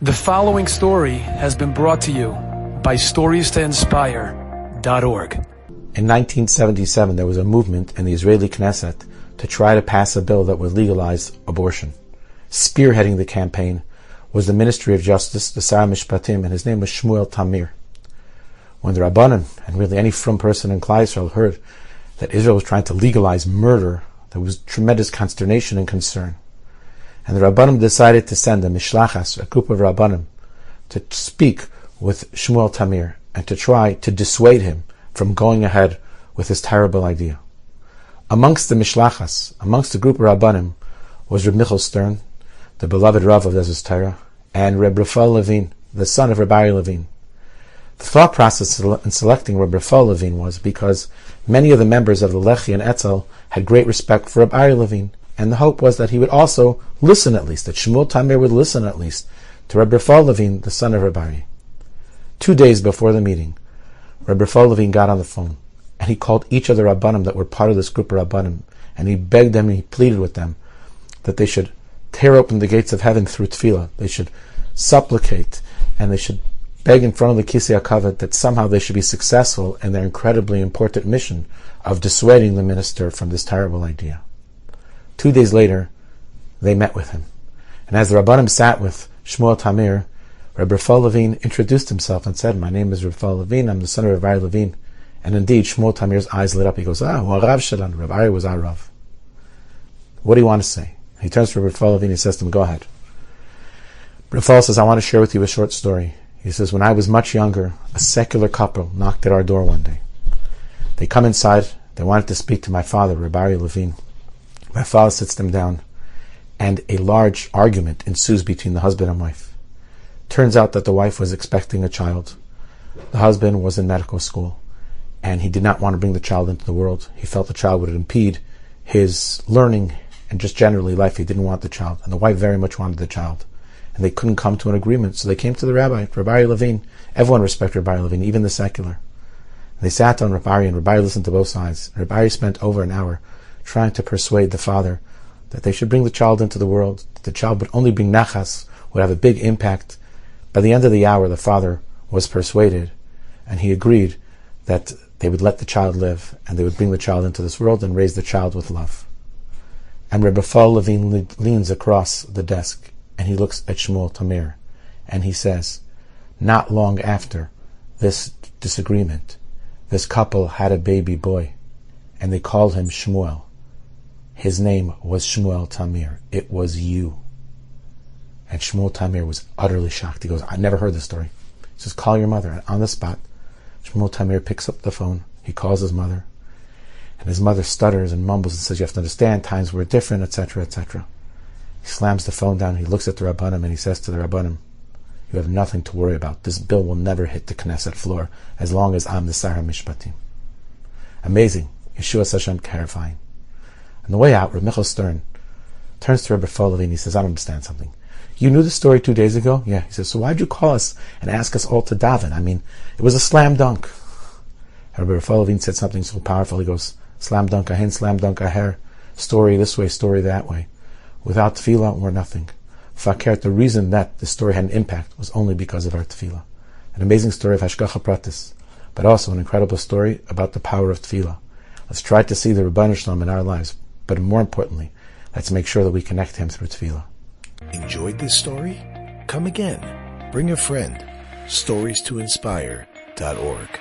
The following story has been brought to you by StoriesToInspire.org. In 1977, there was a movement in the Israeli Knesset to try to pass a bill that would legalize abortion. Spearheading the campaign was the Ministry of Justice, the Sar Mishpatim, and his name was Shmuel Tamir. When the Rabbanim, and really any frum person in Klal Yisrael, heard that Israel was trying to legalize murder, there was tremendous consternation and concern. And the Rabbanim decided to send a mishlachas, a group of Rabbanim, to speak with Shmuel Tamir and to try to dissuade him from going ahead with this terrible idea. Amongst the mishlachas, amongst the group of Rabbanim, was Reb Michal Stern, the beloved Rav of Ezras Torah, and Reb Raphael Levine, the son of Rabbi Levine. The thought process in selecting Reb Raphael Levine was because many of the members of the Lechi and Etzel had great respect for Rabbi Levine, and the hope was that he would also listen at least, that Shmuel Tamir would listen at least to Reb Raphael Levine, the son of Rabbi. 2 days before the meeting, Reb Raphael Levine got on the phone, and he called each of the Rabbanim that were part of this group of Rabbanim, and he begged them and he pleaded with them that they should tear open the gates of heaven through tefillah. They should supplicate, and they should beg in front of the Kisei HaKavod that somehow they should be successful in their incredibly important mission of dissuading the minister from this terrible idea. 2 days later, they met with him. And as the Rabbanim sat with Shmuel Tamir, Reb Raphael Levine introduced himself and said, "My name is Raphael Levine, I'm the son of Rabbi Levine." And indeed, Shmuel Tamir's eyes lit up. He goes, well, Rav Shalan, Rabbi was our Rav. What do you want to say? He turns to Reb Raphael Levine and he says to him, "Go ahead." Raphael says, "I want to share with you a short story." He says, "When I was much younger, a secular couple knocked at our door one day. They come inside, they wanted to speak to my father, Rabbi Levine. My father sits them down, and a large argument ensues between the husband and wife. Turns out that the wife was expecting a child. The husband was in medical school, and he did not want to bring the child into the world. He felt the child would impede his learning and just generally life. He didn't want the child, and the wife very much wanted the child. And they couldn't come to an agreement, so they came to the rabbi, Rabbi Levine. Everyone respected Rabbi Levine, even the secular. They sat on Rabbi, and Rabbi listened to both sides. Rabbi spent over an hour trying to persuade the father that they should bring the child into the world. The child would only bring nachas, would have a big impact. By the end of the hour, the father was persuaded, and he agreed that they would let the child live, and they would bring the child into this world and raise the child with love. And Reb Raphael Levine leans across the desk, and he looks at Shmuel Tamir, and he says, not long after this disagreement, this couple had a baby boy, and they called him Shmuel. His name was Shmuel Tamir. It was you. And Shmuel Tamir was utterly shocked. He goes, I never heard this story. He says, call your mother. And on the spot, Shmuel Tamir picks up the phone. He calls his mother. And his mother stutters and mumbles and says, you have to understand, times were different, etc., etc. He slams the phone down. He looks at the Rabbanim and he says to the Rabbanim, you have nothing to worry about. This bill will never hit the Knesset floor as long as I'm the Sar Mishpatim. Amazing. Yeshua Hashem, terrifying. On the way out, Reb Michal Stern turns to Reb Raphael Levine and he says, I don't understand something. You knew the story 2 days ago? Yeah. He says, so why'd you call us and ask us all to daven? I mean, it was a slam dunk. And Reb Raphael Levine said something so powerful. He goes, slam dunk ahin, slam dunk aher. Story this way, story that way. Without tefillah, we're nothing. Fakert, the reason that the story had an impact was only because of our tefillah. An amazing story of Hashgacha Pratis, but also an incredible story about the power of tefillah. Let's try to see the Rebbeinu Shalom in our lives, but more importantly, let's make sure that we connect him through tefillah. Enjoyed this story? Come again. Bring a friend. StoriesToInspire.org